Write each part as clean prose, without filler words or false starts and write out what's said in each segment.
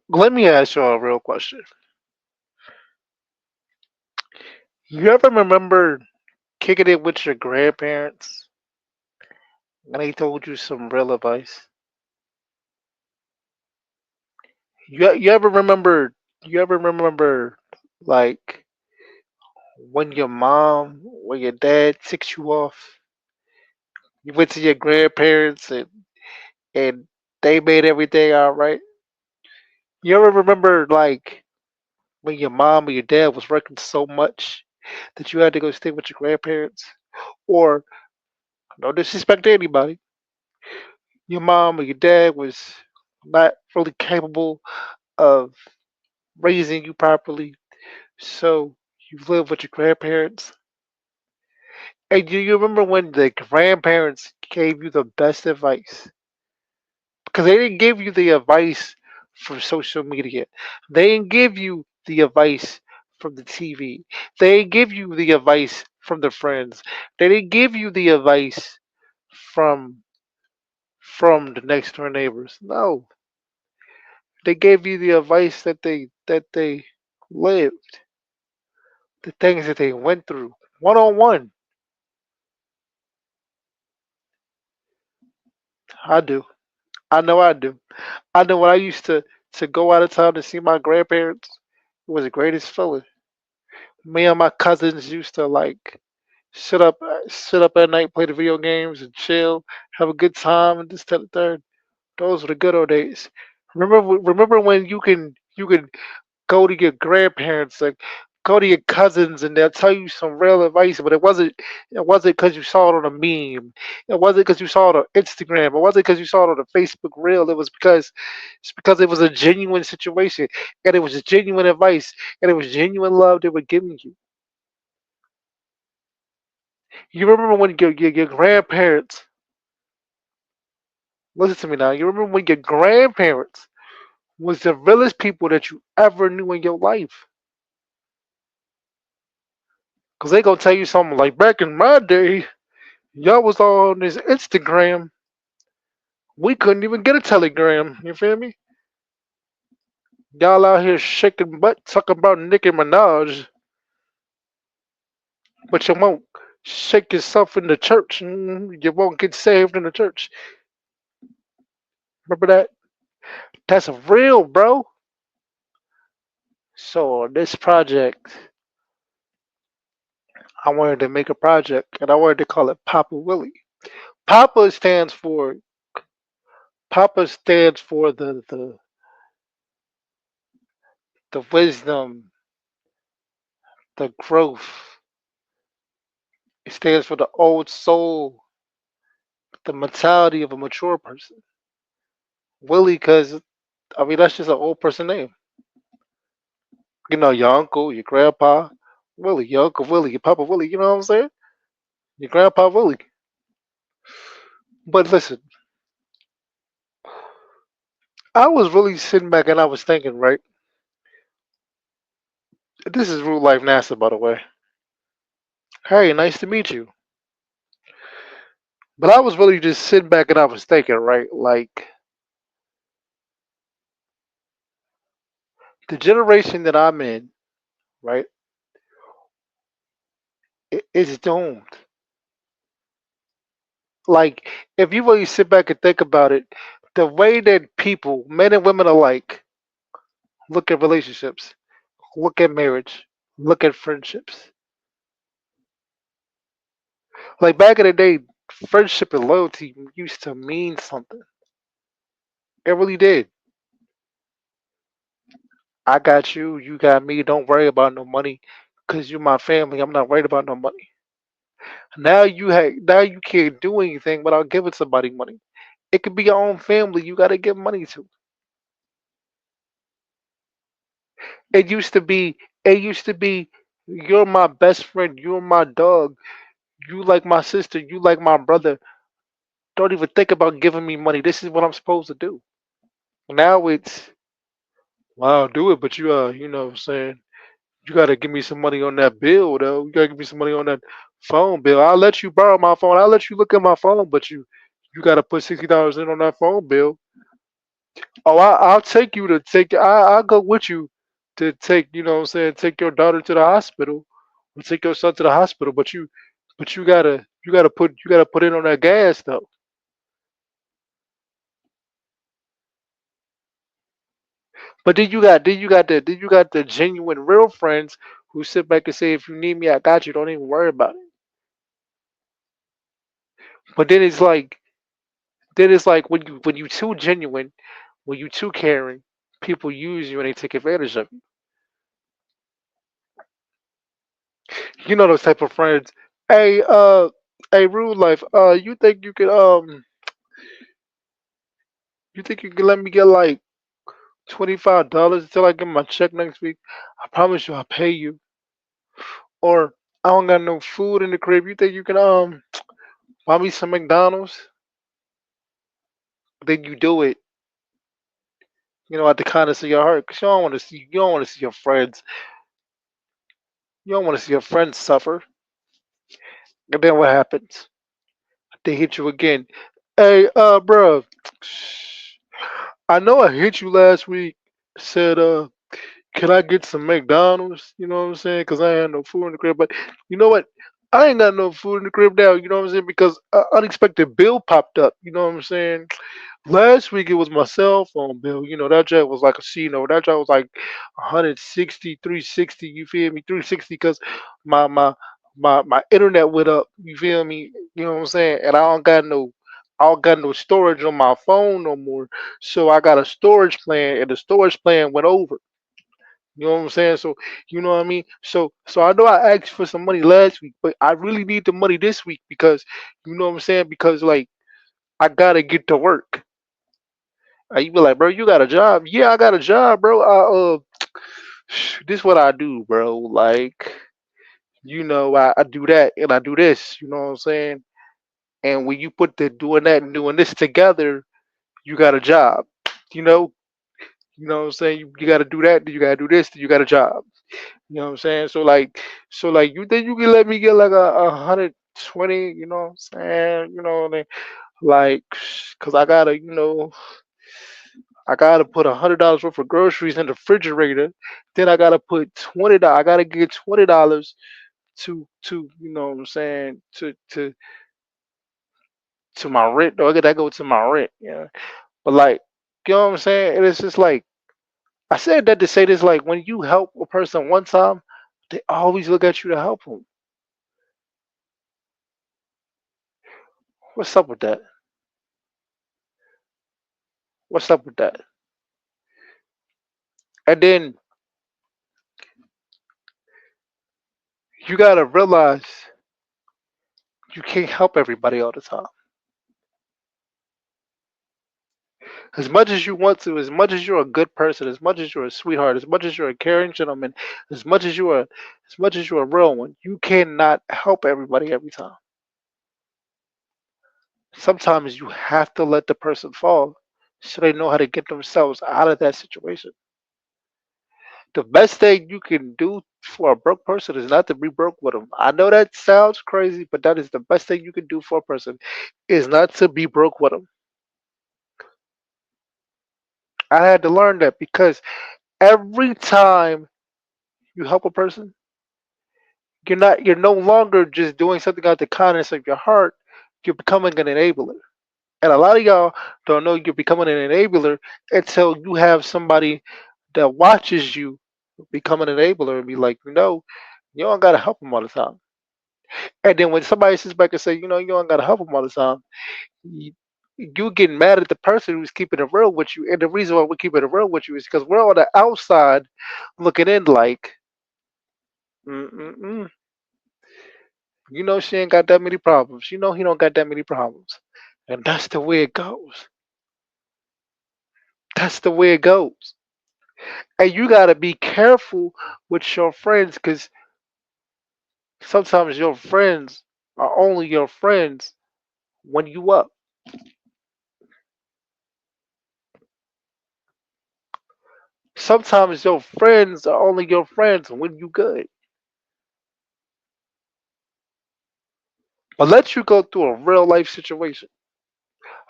Let me ask you a real question. You ever remember kicking it with your grandparents and they told you some real advice? You ever remember? You ever remember like when your mom or your dad ticked you off? You went to your grandparents and they made everything all right. You ever remember like when your mom or your dad was working so much that you had to go stay with your grandparents? Or no disrespect to anybody, your mom or your dad was not really capable of raising you properly, so you live with your grandparents. And do you remember when the grandparents gave you the best advice? Because they didn't give you the advice from social media. They didn't give you the advice from the TV. They didn't give you the advice from the friends. They didn't give you the advice from the next door neighbors. No, they gave you the advice that they lived, the things that they went through, one on one. I do. I know I do. I know when I used to go out of town to see my grandparents, it was the greatest feeling. Me and my cousins used to like sit up at night, play the video games, and chill, have a good time, and this, that, and the third. Those were the good old days. Remember when you can go to your grandparents, like go to your cousins, and they'll tell you some real advice. But it wasn't because you saw it on a meme. It wasn't because you saw it on Instagram. It wasn't because you saw it on a Facebook reel. It's because it was a genuine situation, and it was genuine advice, and it was genuine love they were giving you. You remember when your grandparents, listen to me now. You remember when your grandparents was the realest people that you ever knew in your life. Cause they gonna tell you something like back in my day, y'all was all on this Instagram. We couldn't even get a telegram. You feel me? Y'all out here shaking butt, talking about Nicki Minaj, but you won't shake yourself in the church. You won't get saved in the church. Remember that? That's real, bro. So this project, I wanted to make a project, and I wanted to call it Poppa Wheelie. Papa stands for Papa stands for the wisdom, the growth. It stands for the old soul, the mentality of a mature person. Willie, because I mean that's just an old person name. You know, your uncle, your grandpa, Willie, your uncle Willie, your papa Willie. You know what I'm saying? Your grandpa Willie. But listen, I was really sitting back and I was thinking, right? This is Real Life NASA, by the way. Hey, nice to meet you. But I was really just sitting back and I was thinking, right? Like the generation that I'm in, right? It's doomed. Like if you really sit back and think about it, the way that people, men and women alike, look at relationships, look at marriage, look at friendships. Like back in the day, friendship and loyalty used to mean something. It really did. I got you, you got me. Don't worry about no money, cause you're my family. I'm not worried about no money. Now you can't do anything without giving somebody money. It could be your own family. You gotta give money to. It used to be. It used to be. You're my best friend. You're my dog. You like my sister. You like my brother. Don't even think about giving me money. This is what I'm supposed to do. Now it's, wow, do it, but you know what I'm saying, you gotta give me some money on that bill though. You gotta give me some money on that phone bill. I'll let you borrow my phone. I'll let you look at my phone, but you gotta put $60 in on that phone bill. Oh, I'll take you to take. I'll go with you to take. You know what I'm saying? Take your daughter to the hospital, or take your son to the hospital. But you gotta put in on that gas though. But then you got the genuine real friends who sit back and say, if you need me, I got you. Don't even worry about it. But then it's like when you too genuine, when you too caring, people use you and they take advantage of you. You know those type of friends. Hey, hey, Rude Life. You think you can let me get like $25 until I get my check next week? I promise you, I'll pay you. Or I don't got no food in the crib. You think you can buy me some McDonald's? Then you do it, at the kindness of your heart, because you don't want to see your friends. You don't want to see your friends suffer. And then what happens? They hit you again. Hey, bro, I know I hit you last week. Said, can I get some McDonald's? You know what I'm saying? Because I ain't had no food in the crib. But you know what? I ain't got no food in the crib now. You know what I'm saying? Because unexpected bill popped up. You know what I'm saying? Last week it was my cell phone bill. That joint was like a C note. That joint was like 160, 360. You feel me? 360 because my internet went up. You feel me? You know what I'm saying? And I don't got no storage on my phone no more. So I got a storage plan, and the storage plan went over. You know what I'm saying? So you know what I mean. So I know I asked for some money last week, but I really need the money this week because you know what I'm saying. Because like I gotta get to work. You be like, bro, you got a job? Yeah, I got a job, bro. This what I do, bro. Like, I do that and I do this. You know what I'm saying? And when you put the doing that and doing this together, you got a job. You know, what I'm saying? You got to do that, then you got to do this, then you got a job. You know what I'm saying? So like, you think you can let me get like a 120? You know what I'm saying? Like, cause I gotta put $100 worth of groceries in the refrigerator. Then I gotta put $20. I gotta get $20 to what I'm saying to my rent. Or I gotta go to my rent. Yeah. But like, what I'm saying? And it's just like I said that to say this. Like when you help a person one time, they always look at you to help them. What's up with that? What's up with that? And then you gotta realize you can't help everybody all the time. As much as you want to, as much as you're a good person, as much as you're a sweetheart, as much as you're a caring gentleman, as much as you're a real one, you cannot help everybody every time. Sometimes you have to let the person fall so they know how to get themselves out of that situation. The best thing you can do for a broke person is not to be broke with them. I know that sounds crazy, but that is the best thing you can do for a person is not to be broke with them. I had to learn that because every time you help a person, you're no longer just doing something out the kindness of your heart. You're becoming an enabler. And a lot of y'all don't know you're becoming an enabler until you have somebody that watches you become an enabler and be like, you don't gotta help them all the time. And then when somebody sits back and say, you don't gotta help them all the time, you, you getting mad at the person who's keeping it real with you. And the reason why we're keeping it real with you is because we're on the outside looking in like, mm-mm-mm. She ain't got that many problems. He don't got that many problems. And that's the way it goes. That's the way it goes. And you gotta be careful with your friends because sometimes your friends are only your friends when you up. Sometimes your friends are only your friends when you good. But let you go through a real life situation.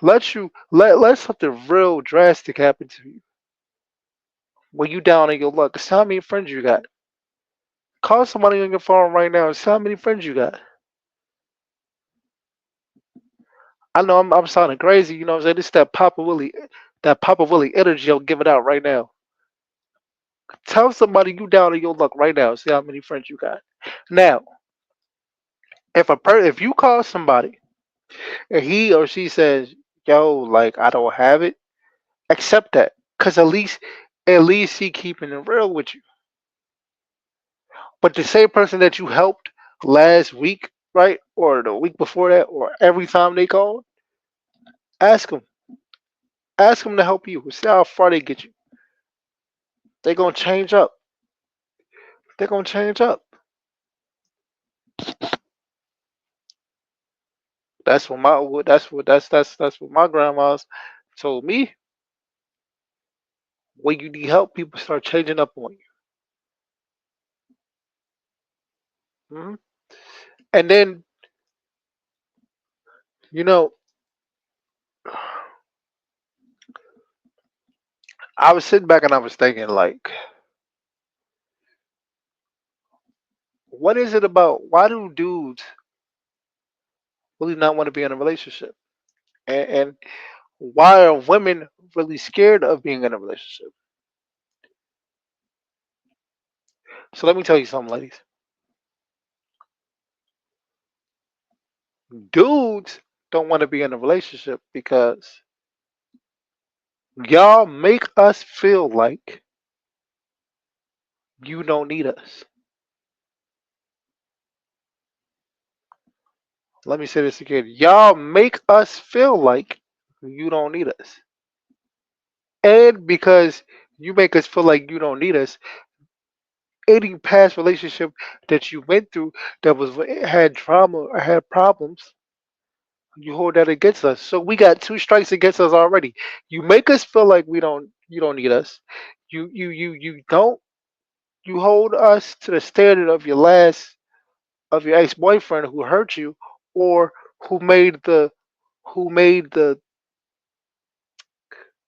let something real drastic happen to you when you down in your luck. See how many friends you got. Call somebody on your phone right now and see how many friends you got. I know I'm sounding crazy, you know what I'm saying? This that Papa Willie energy I'm giving out right now. Tell somebody you down in your luck right now. See how many friends you got. Now, if you call somebody and he or she says, "Yo, like I don't have it," accept that, cause at least he keeping it real with you. But the same person that you helped last week, right, or the week before that, or every time they called, ask them, ask them to help you. See how far they get you. They gonna change up. They're gonna change up. That's what my grandma's told me. When you need help, people start changing up on you. And then you know, I was sitting back and I was thinking, like, what is it about? Why do dudes really not want to be in a relationship? And why are women really scared of being in a relationship? So let me tell you something, ladies. Dudes don't want to be in a relationship because y'all make us feel like you don't need us. Let me say this again. Y'all make us feel like you don't need us. And because you make us feel like you don't need us, any past relationship that you went through that was had trauma or had problems, you hold that against us. So we got two strikes against us already. You make us feel like you don't need us. You don't you hold us to the standard of your ex boyfriend who hurt you or who made the who made the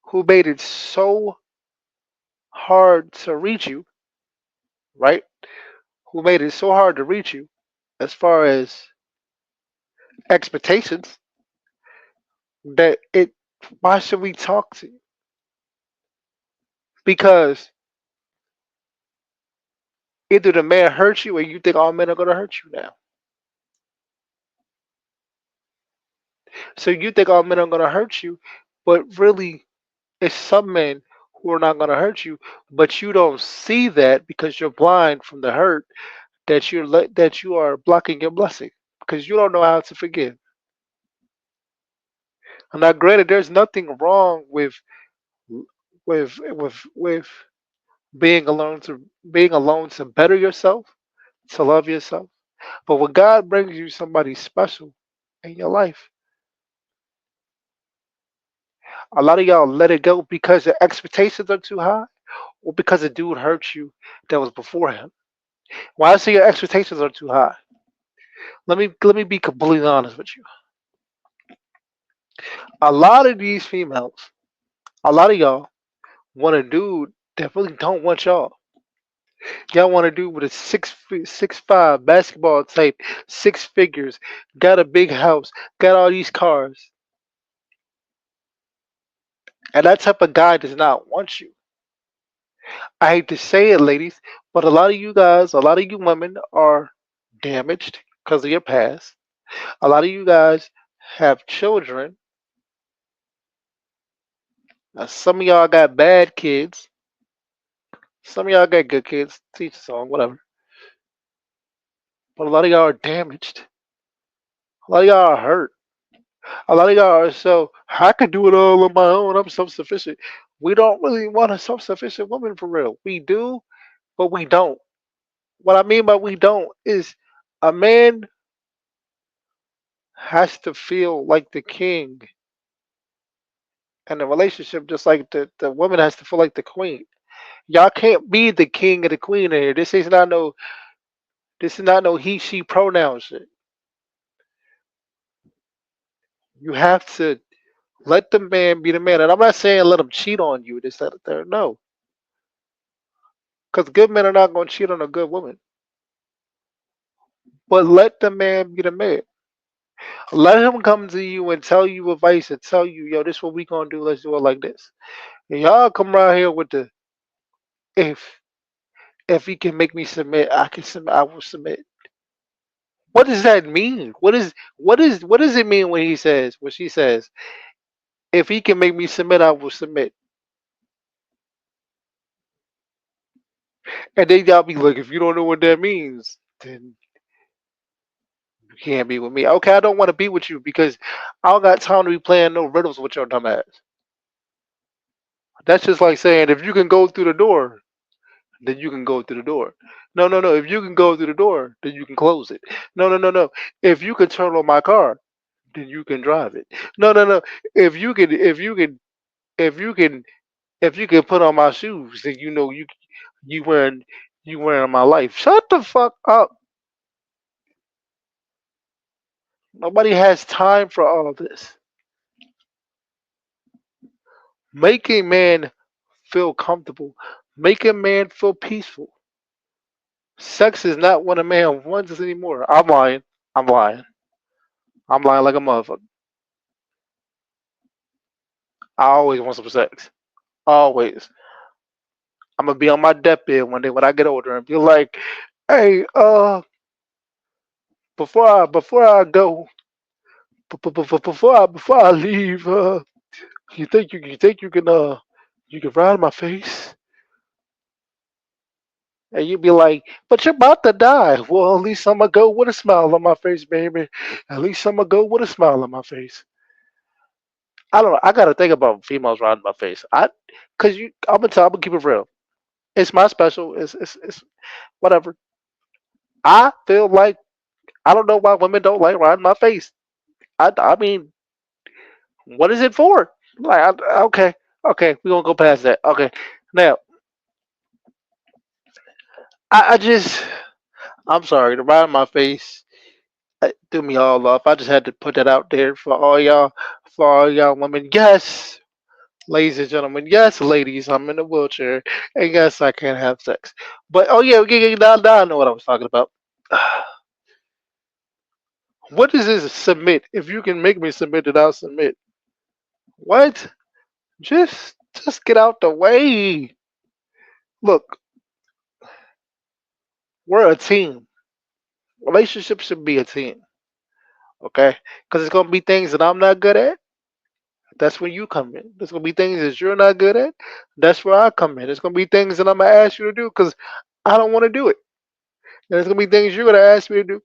who made it so hard to reach you, right? Who made it so hard to reach you as far as expectations that it why should we talk to you? Because either the man hurt you or you think all men are gonna hurt you now. So you think all men are gonna hurt you, but really it's some men who are not gonna hurt you, but you don't see that because you're blind from the hurt that you are blocking your blessing because you don't know how to forgive. And now granted there's nothing wrong with being alone to better yourself, to love yourself. But when God brings you somebody special in your life, a lot of y'all let it go because the expectations are too high or because a dude hurt you that was before him. Why I say your expectations are too high? Let me be completely honest with you. A lot of these females, a lot of y'all want a dude that really don't want y'all. Y'all want a dude with a 6'5" basketball type, 6 figures, got a big house, got all these cars, and that type of guy does not want you. I hate to say it, ladies, but a lot of you guys, a lot of you women are damaged because of your past. A lot of you guys have children. Some of y'all got bad kids. Some of y'all got good kids. Teach us on whatever. But a lot of y'all are damaged. A lot of y'all are hurt. A lot of y'all are so I could do it all on my own. I'm self-sufficient. We don't really want a self-sufficient woman for real. We do, but we don't. What I mean by we don't is a man has to feel like the king in a relationship, just like the woman has to feel like the queen. Y'all can't be the king and the queen in here. This is not no he she pronoun shit. You have to Let the man be the man. And I'm not saying let him cheat on you, this, that, or third. No, because good men are not going to cheat on a good woman. But let the man be the man. Let him come to you and tell you advice and tell you, yo, this what we gonna do. Let's do it like this. And y'all come around here with the if if he can make me submit, I can submit. I will submit. What does that mean? What does it mean when he says when she says if he can make me submit, I will submit. And then y'all be like, if you don't know what that means, then you can't be with me. Okay, I don't want to be with you because I don't got time to be playing no riddles with your dumb ass. That's just like saying if you can go through the door, then you can go through the door. No, no, no. If you can go through the door, then you can close it. No, no, no, no. If you can turn on my car, then you can drive it. No, no, no. If you can, if you can, if you can, if you can put on my shoes, then you know you wearing you wearing my life. Shut the fuck up. Nobody has time for all this. Make a man feel comfortable. Make a man feel peaceful. Sex is not what a man wants anymore. I'm lying. I'm lying. I'm lying like a motherfucker. I always want some sex. Always. I'm gonna be on my deathbed one day when I get older and be like, "Hey, before I go, before I leave, you can ride my face?" And you'd be like, "But you're about to die." Well, at least I'm gonna go with a smile on my face, baby. At least I'm gonna go with a smile on my face. I don't know. I gotta think about females riding my face. Cause I'm gonna keep it real. It's my special. It's whatever. I feel like I don't know why women don't like riding my face. I mean, what is it for? Like, okay, okay, we gonna go past that. Okay, now I just I'm sorry to ride my face. It threw me all off. I just had to put that out there for all y'all women. Yes, ladies and gentlemen. Yes, ladies. I'm in a wheelchair, and yes, I can't have sex. But oh yeah, now I know what I was talking about. What is this submit? If you can make me submit it, I'll submit. What? Just get out the way. Look, we're a team. Relationships should be a team, okay? Because it's gonna be things that I'm not good at. That's when you come in. There's gonna be things that you're not good at. That's where I come in. There's gonna be things that I'm gonna ask you to do because I don't want to do it. And there's gonna be things you're gonna ask me to do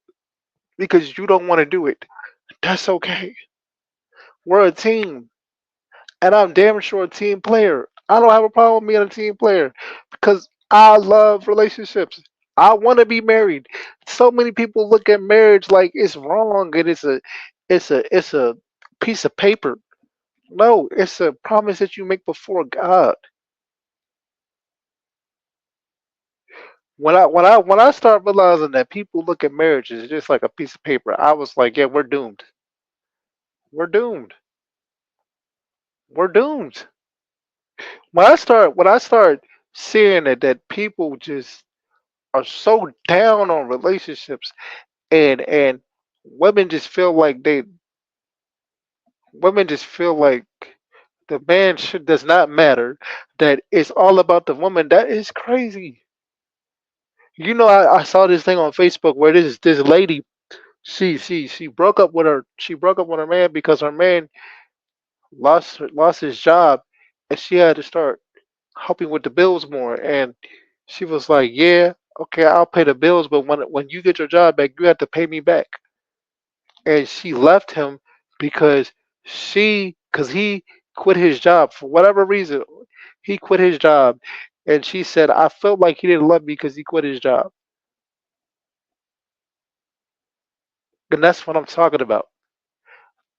because you don't want to do it. That's okay. We're a team. And I'm damn sure a team player. I don't have a problem being a team player because I love relationships. I want to be married. So many people look at marriage like it's wrong and it's a piece of paper. No, it's a promise that you make before God. When I start realizing that people look at marriage as just like a piece of paper, I was like, yeah, we're doomed. We're doomed. We're doomed. When I start seeing that people just are so down on relationships and women just feel like the man should does not matter, that it's all about the woman. That is crazy. I saw this thing on Facebook where this lady, she broke up with her man because her man lost his job and she had to start helping with the bills more, and she was like, yeah, okay, I'll pay the bills, but when you get your job back, you have to pay me back. And she left him because because he quit his job for whatever reason. He quit his job, and she said, I felt like he didn't love me because he quit his job. And that's what I'm talking about.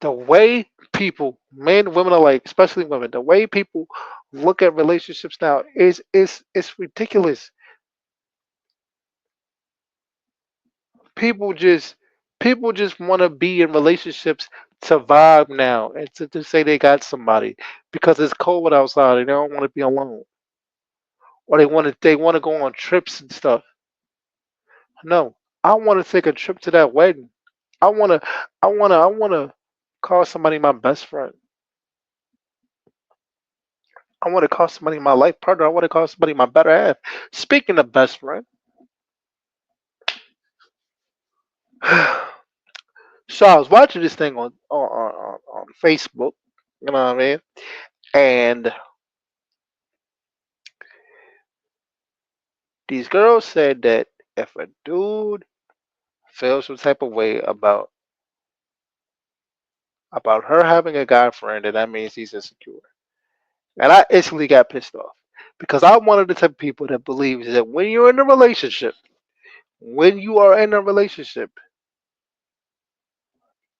The way people, men, women alike, especially women, the way people look at relationships now is ridiculous. People just people just want to be in relationships to vibe now and to say they got somebody because it's cold outside and they don't want to be alone or they want to go on trips and stuff. No, I want to take a trip to that wedding. I want to call somebody my best friend. I want to call somebody my life partner. I want to call somebody my better half. Speaking of best friend, so I was watching this thing on Facebook. You know what I mean? And these girls said that if a dude feels some type of way about her having a guy friend, then that means he's insecure. And I instantly got pissed off because I'm one of the type of people that believes that when you are in a relationship,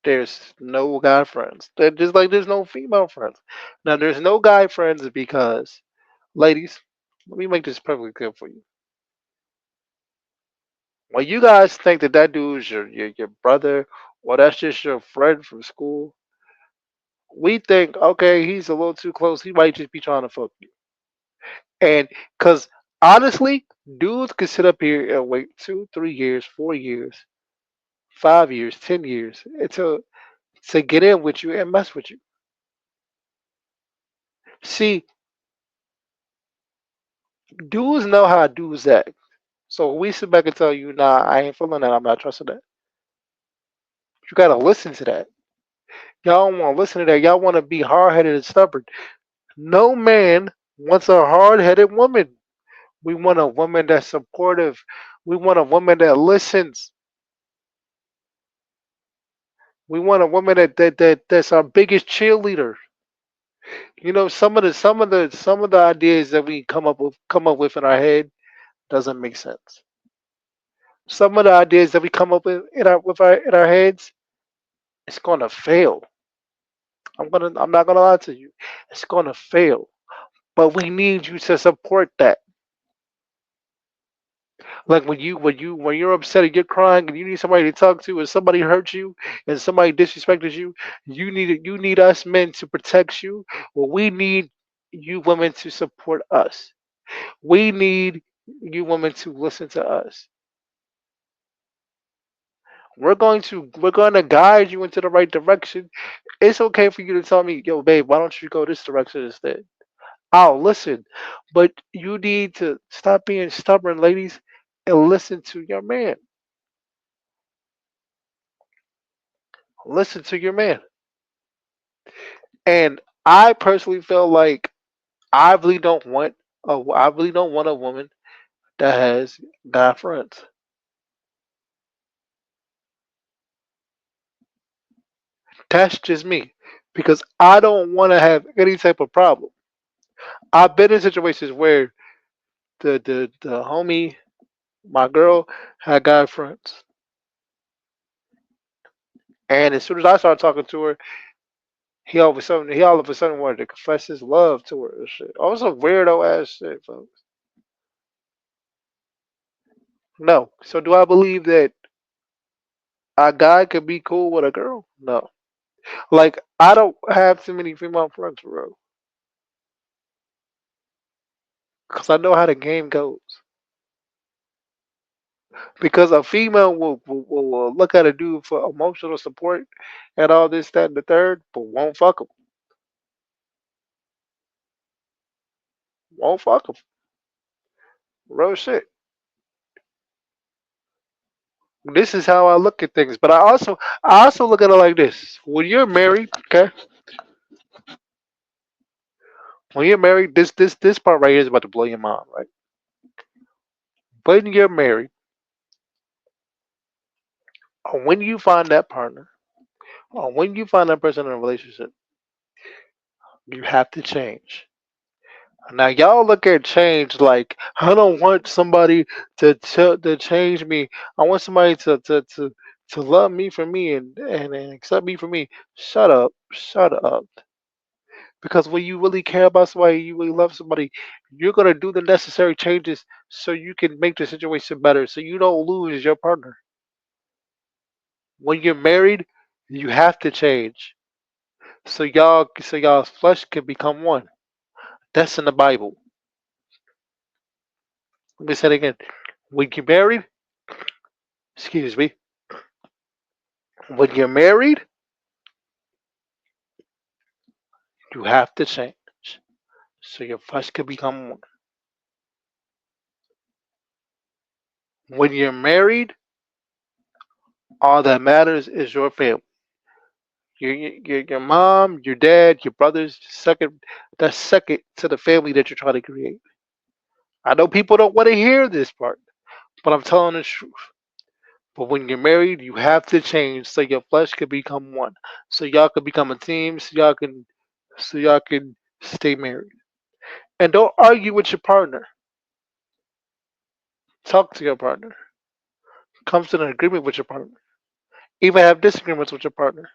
there's no guy friends. Just like there's no female friends. Now there's no guy friends because, ladies, let me make this perfectly clear for you. When you guys think that that dude's your brother or that's just your friend from school, we think okay, he's a little too close. He might just be trying to fuck you. And because honestly, dudes can sit up here and wait 2, 3 years, 4 years, 5 years, 10 years to get in with you and mess with you. See, dudes know how dudes act. So we sit back and tell you, nah, I ain't feeling that. I'm not trusting that. You gotta listen to that. Y'all don't want to listen to that. Y'all want to be hard headed and stubborn. No man wants a hard headed woman. We want a woman that's supportive. We want a woman that listens. We want a woman that's our biggest cheerleader. You know, some of the ideas that we come up with in our head doesn't make sense. Some of the ideas that we come up with in our heads, it's gonna fail. I'm not gonna lie to you. It's gonna fail. But we need you to support that. Like when you're upset and you're crying and you need somebody to talk to and somebody hurt you and somebody disrespected you, you need us men to protect you. Well, we need you women to support us. We need you women to listen to us. We're going to guide you into the right direction. It's okay for you to tell me, yo, babe, why don't you go this direction instead? I'll listen. But you need to stop being stubborn, ladies, and listen to your man. Listen to your man. And I personally feel like I really don't want a woman that has guy friends. That's just me. Because I don't want to have any type of problem. I've been in situations where the homie, my girl, had guy friends. And as soon as I started talking to her, he all of a sudden wanted to confess his love to her and shit. Oh, some weirdo ass shit, folks. No. So do I believe that a guy could be cool with a girl? No. Like I don't have too many female friends, bro, because I know how the game goes. Because a female will look at a dude for emotional support and all this, that, and the third, but won't fuck him. Won't fuck him. Real shit. This is how I look at things. But I also look at it like this. When you're married, okay, when you're married, this part right here is about to blow your mind, right? When you're married, or when you find that partner, or when you find that person in a relationship, you have to change. Now y'all look at change like I don't want somebody to change me. I want somebody to love me for me and accept me for me. Shut up, shut up. Because when you really care about somebody, you really love somebody, you're gonna do the necessary changes so you can make the situation better, so you don't lose your partner. When you're married, You have to change. So y'all's flesh can become one. That's in the Bible. Let me say it again. When you're married, excuse me, when you're married, you have to change. So your flesh can become one. When you're married, all that matters is your family. Your mom, your dad, your brothers, second that's second to the family that you're trying to create. I know people don't want to hear this part, but I'm telling the truth. But when you're married, you have to change so your flesh can become one. So y'all can become a team, so y'all can stay married. And don't argue with your partner. Talk to your partner. Come to an agreement with your partner. Even have disagreements with your partner.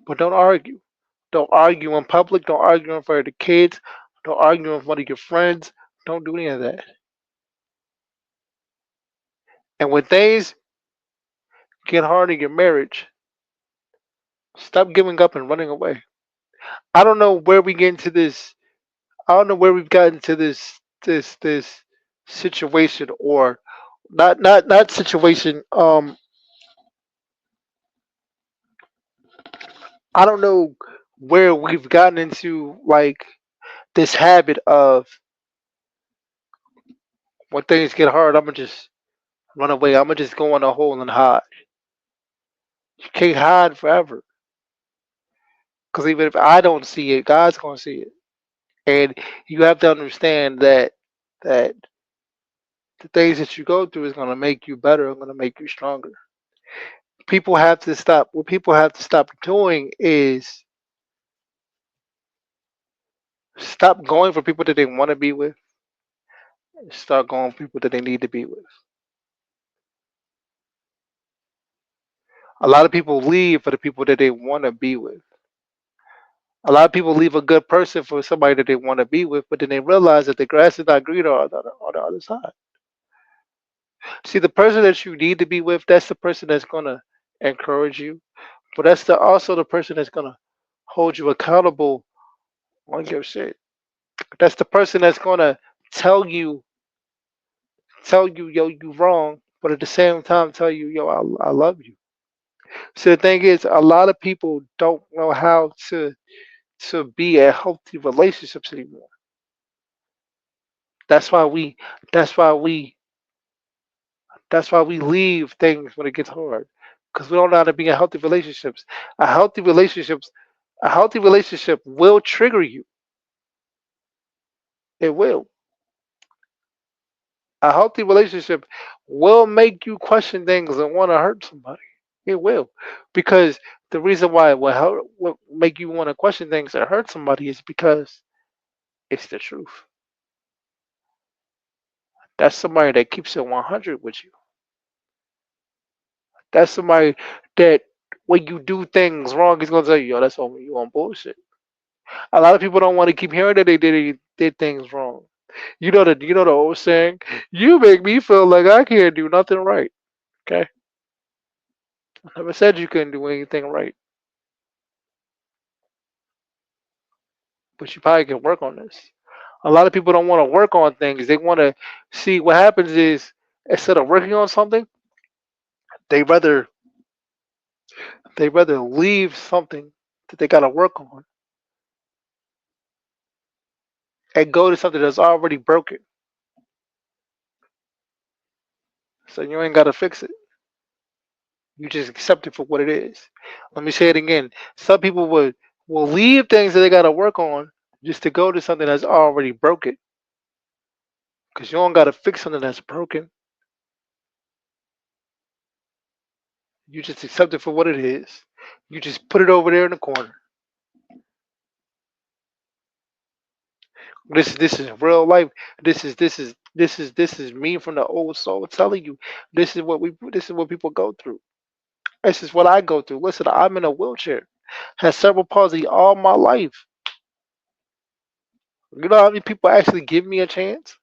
But don't argue. Don't argue in public. Don't argue in front of the kids. Don't argue in front of your friends. Don't do any of that. And when things get hard in your marriage, stop giving up and running away. I don't know where we get into this. I don't know where we've gotten to this situation, or not situation. I don't know where we've gotten into like this habit of when things get hard, I'm gonna just run away. I'm gonna just go in a hole and hide. You can't hide forever. Because even if I don't see it, God's gonna see it. And you have to understand that the things that you go through is gonna make you better and gonna make you stronger. People have to stop. What people have to stop doing is stop going for people that they want to be with. And start going for people that they need to be with. A lot of people leave for the people that they want to be with. A lot of people leave a good person for somebody that they want to be with, but then they realize that the grass is not greener on the other side. See, the person that you need to be with, that's the person that's gonna encourage you, but that's also the person that's gonna hold you accountable on your shit. That's the person that's gonna tell you, yo, you wrong, but at the same time tell you, yo, I love you. So the thing is, a lot of people don't know how to be in healthy relationships anymore. That's why we, that's why we, that's why we leave things when it gets hard, because we don't know how to be in healthy relationships. A healthy relationships A healthy relationship will trigger you. It will. A healthy relationship will make you question things and want to hurt somebody. It will. Because the reason why it will make you want to question things and hurt somebody is because it's the truth. That's somebody that keeps it 100 with you. That's somebody that when you do things wrong, he's going to tell you, yo, that's on you on bullshit. A lot of people don't want to keep hearing that they did things wrong. You know the old saying, you make me feel like I can't do nothing right. Okay? I never said you couldn't do anything right, but you probably can work on this. A lot of people don't want to work on things. They want to see what happens is instead of working on something, they rather they rather leave something that they got to work on and go to something that's already broken. So you ain't got to fix it. You just accept it for what it is. Let me say it again. Some people will leave things that they got to work on just to go to something that's already broken. Because you don't got to fix something that's broken. You just accept it for what it is. You just put it over there in the corner. This is real life. This is me from the old soul telling you. This is what people go through. This is what I go through. Listen, I'm in a wheelchair. Had cerebral palsy all my life. You know how many people actually give me a chance?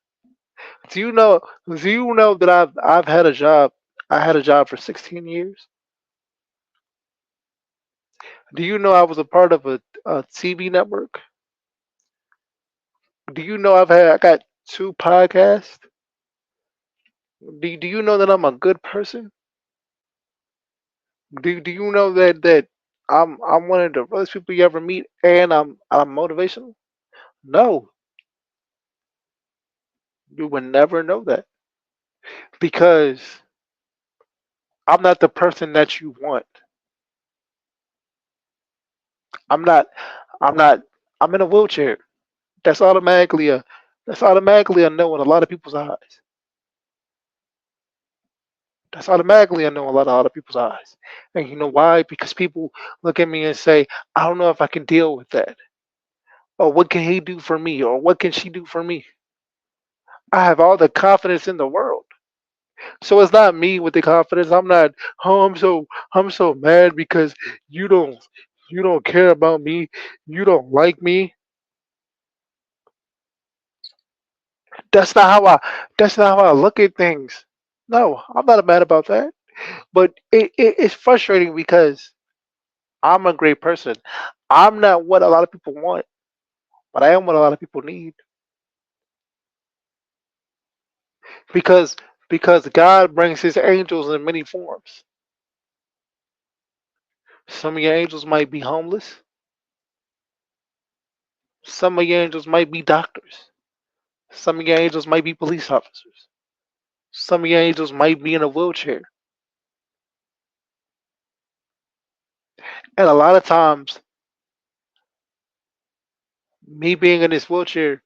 Do you know? Do you know that I've had a job? I had a job for 16 years. Do you know I was a part of a TV network? Do you know I got two podcasts? Do you know that I'm a good person? Do you know that I'm one of the realest people you ever meet, and I'm motivational? No, you would never know that because I'm not the person that you want. I'm not. I'm not. I'm in a wheelchair. That's automatically a. That's automatically a no in a lot of people's eyes. That's automatically a no in a lot of other people's eyes. And you know why? Because people look at me and say, I don't know if I can deal with that. Or what can he do for me? Or what can she do for me? I have all the confidence in the world. So it's not me with the confidence. I'm not, oh, I'm so mad because you don't you don't care about me. You don't like me. That's not how I that's not how I look at things. No, I'm not mad about that. But it's frustrating because I'm a great person. I'm not what a lot of people want, but I am what a lot of people need. Because because God brings his angels in many forms. Some of your angels might be homeless. Some of your angels might be doctors. Some of your angels might be police officers. Some of your angels might be in a wheelchair. And a lot of times, me being in this wheelchair,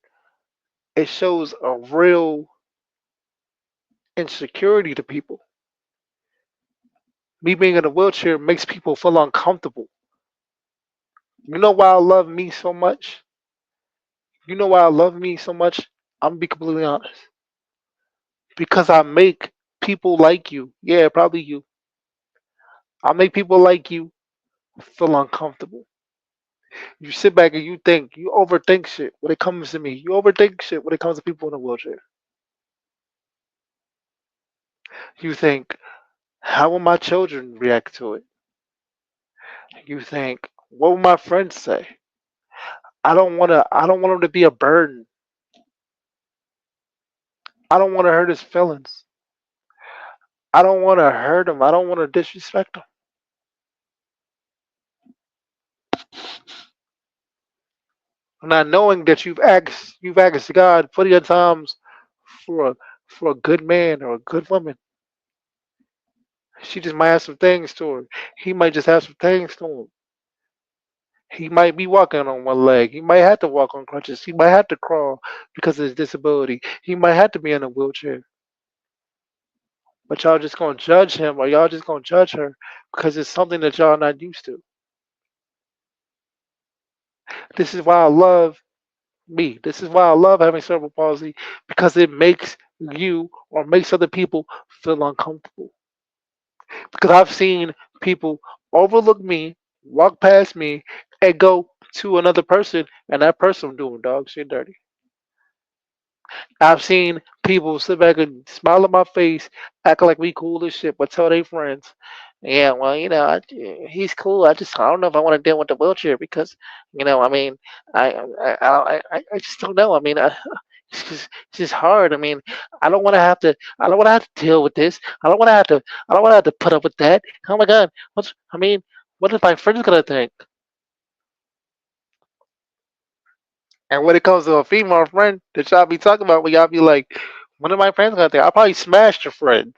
it shows a real insecurity to people. Me being in a wheelchair makes people feel uncomfortable. You know why I love me so much? You know why I love me so much? I'm gonna be completely honest. Because I make people like you. Yeah, probably you. I make people like you feel uncomfortable. You sit back and you think, you overthink shit when it comes to me. You overthink shit when it comes to people in a wheelchair. You think, how will my children react to it? You think, what will my friends say? I don't want him to be a burden. I don't want to hurt his feelings. I don't want to hurt him. I don't want to disrespect him. Not knowing that you've asked God plenty of times for a for a good man or a good woman. She just might have some things to her. He might just have some things to him. He might be walking on one leg. He might have to walk on crutches. He might have to crawl because of his disability. He might have to be in a wheelchair. But y'all just gonna judge him or y'all just gonna judge her because it's something that y'all not used to. This is why I love me. This is why I love having cerebral palsy because it makes you or makes other people feel uncomfortable. Because I've seen people overlook me, walk past me, and go to another person, and that person doing dog shit dirty. I've seen people sit back and smile at my face, act like we cool as shit, but tell their friends, yeah, well, he's cool. I don't know if I want to deal with the wheelchair because, I mean, I just don't know. I mean, it's just hard. I mean, I don't want to have to deal with this. I don't want to have to put up with that. Oh my God, what is my friends gonna think? And when it comes to a female friend that y'all be talking about, when y'all be like, "What are my friends gonna think?" I probably smashed your friend.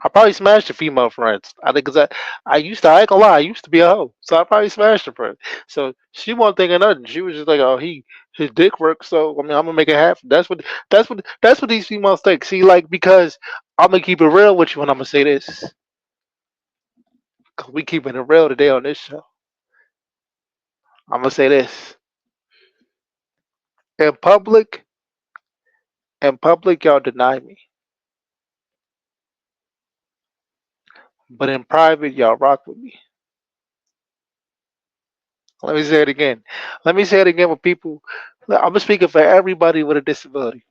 I probably smashed your female friends. I think because I ain't gonna lie, I used to be a hoe, so I probably smashed her friend. So she wasn't thinking nothing. She was just like, "Oh, his dick works." So I mean, I'm gonna make it happen. That's what these females think. See, like because I'm gonna keep it real with you, and I'm gonna say this because we keeping it real today on this show. I'm gonna say this in public. In public, y'all deny me, but in private, y'all rock with me. Let me say it again. Let me say it again with people. I'm speaking for everybody with a disability.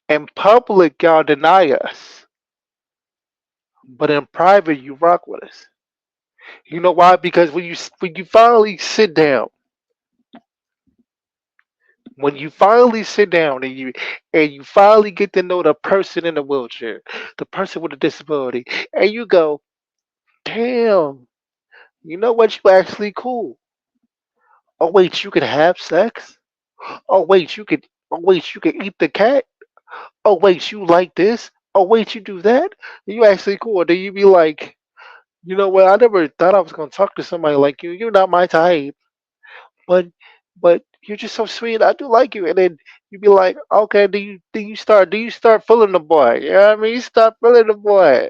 In public, y'all deny us, but in private, you rock with us. You know why? Because when you finally sit down, when you finally sit down and you finally get to know the person in the wheelchair, the person with a disability, and you go, damn, you know what? You actually cool. Oh wait, you can have sex. Oh wait, you could. Oh wait, you can eat the cat. Oh wait, you like this. Oh wait, you do that. You actually cool. Then you be like, you know what? I never thought I was gonna talk to somebody like you. You're not my type, but you're just so sweet. I do like you. And then you be like, okay, do you start feeling the boy? You know what I mean? You start feeling the boy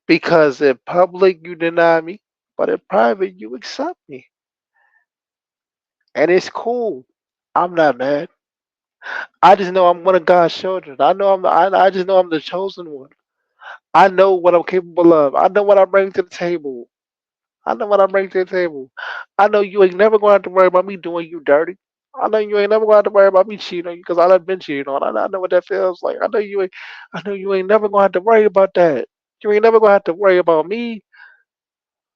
because in public you deny me, but in private you accept me, and it's cool. I'm not mad. I just know I'm one of God's children. I just know I'm the chosen one. I know what I'm capable of. I know what I bring to the table. I know what I bring to the table. I know you ain't never going to have to worry about me doing you dirty. I know you ain't never going to have to worry about me cheating on you because I done been cheated on. I know what that feels like. I know you ain't never going to have to worry about that. You ain't never going to have to worry about me.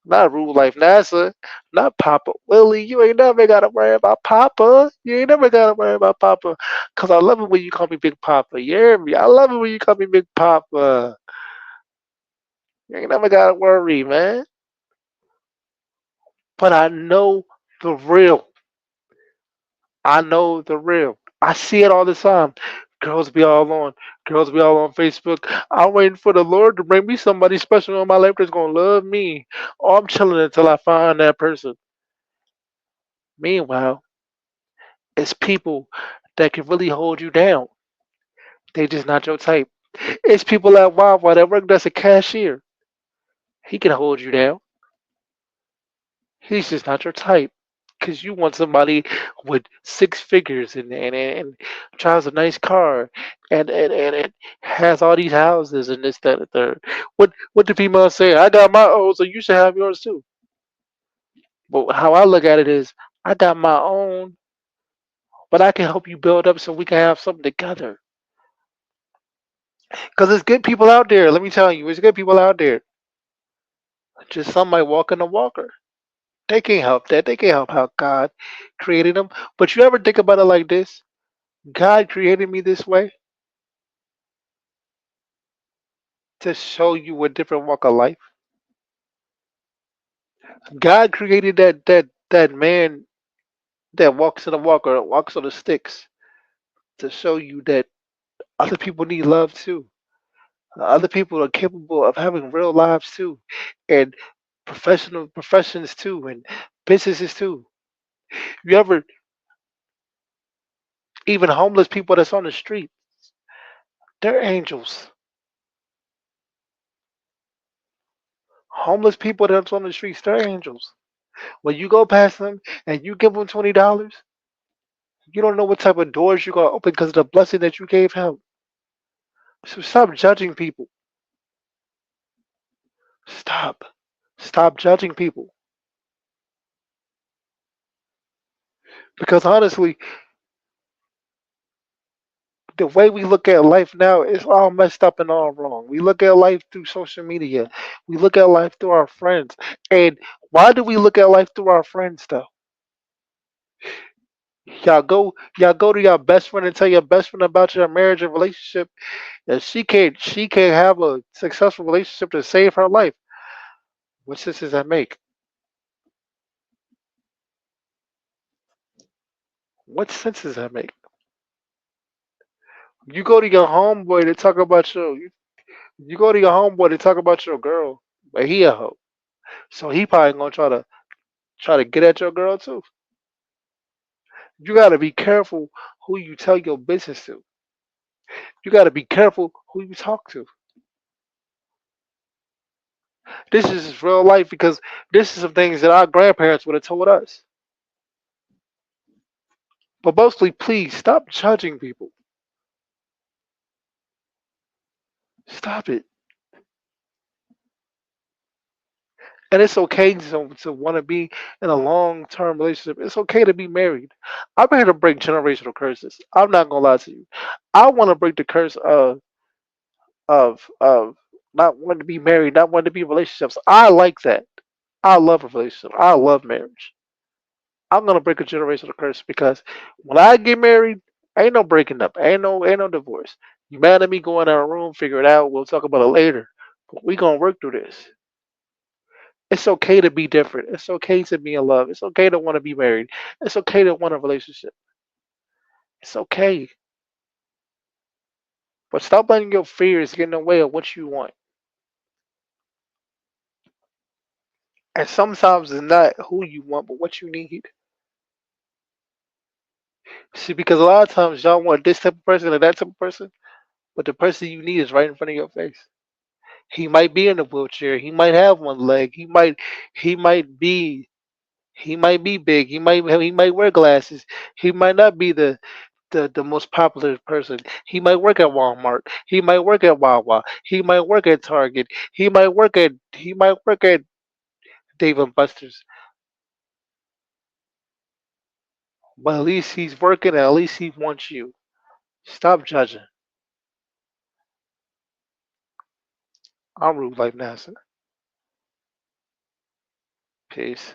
Not Rudelife NASA. Not Poppa Willie. You ain't never got to worry about Papa. You ain't never got to worry about Papa. Because I love it when you call me Big Papa. You hear me? I love it when you call me Big Papa. You ain't never got to worry, man. But I know the real. I know the real. I see it all the time. Girls be all on. Girls be all on Facebook. I'm waiting for the Lord to bring me somebody special in my life that's gonna love me. Oh, I'm chilling until I find that person. Meanwhile, it's people that can really hold you down. They just not your type. It's people at Wawa that work as a cashier. He can hold you down. He's just not your type. Because you want somebody with six figures and drives a nice car and has all these houses and this, that, and the third. What the females say? I got my own, so you should have yours too. But how I look at it is, I got my own, but I can help you build up so we can have something together. Because there's good people out there. Let me tell you, there's good people out there. Just some might walk in a walker. They can't help that. They can't help how God created them. But you ever think about it like this? God created me this way to show you a different walk of life. God created that man that walks in a walker, walks on the sticks, to show you that other people need love too. Other people are capable of having real lives too, and professional professions too, and businesses too. You ever even homeless people that's on the street? They're angels. Homeless people that's on the streets, they're angels. When you go past them and you give them $20, you don't know what type of doors you're gonna open because of the blessing that you gave him. So stop judging people. Stop. Stop judging people. Because honestly, the way we look at life now is all messed up and all wrong. We look at life through social media. We look at life through our friends. And why do we look at life through our friends though? Y'all go to your best friend and tell your best friend about your marriage and relationship, and she can't have a successful relationship to save her life. What sense does that make? What sense does that make? You go to your homeboy to talk about you go to your homeboy to talk about your girl, but he a hoe. So he probably gonna try to get at your girl too. You gotta be careful who you tell your business to. You gotta be careful who you talk to. This is just real life because this is some things that our grandparents would have told us. But mostly, please stop judging people. Stop it. And it's okay to want to be in a long term relationship. It's okay to be married. I'm here to break generational curses. I'm not gonna lie to you. I want to break the curse of not wanting to be married, not wanting to be in relationships. I like that. I love a relationship. I love marriage. I'm gonna break a generational curse because when I get married, ain't no breaking up, ain't no divorce. You mad at me? Go in our room, figure it out. We'll talk about it later. But we gonna work through this. It's okay to be different. It's okay to be in love. It's okay to want to be married. It's okay to want a relationship. It's okay. But stop letting your fears get in the way of what you want. And sometimes it's not who you want, but what you need. See, because a lot of times y'all want this type of person or that type of person, but the person you need is right in front of your face. He might be in a wheelchair. He might have one leg. He might be he might be big. He might wear glasses. He might not be the most popular person. He might work at Walmart. He might work at Wawa. He might work at Target. He might work at Dave and Buster's. But at least he's working and at least he wants you. Stop judging. I'm rude like NASA. Peace.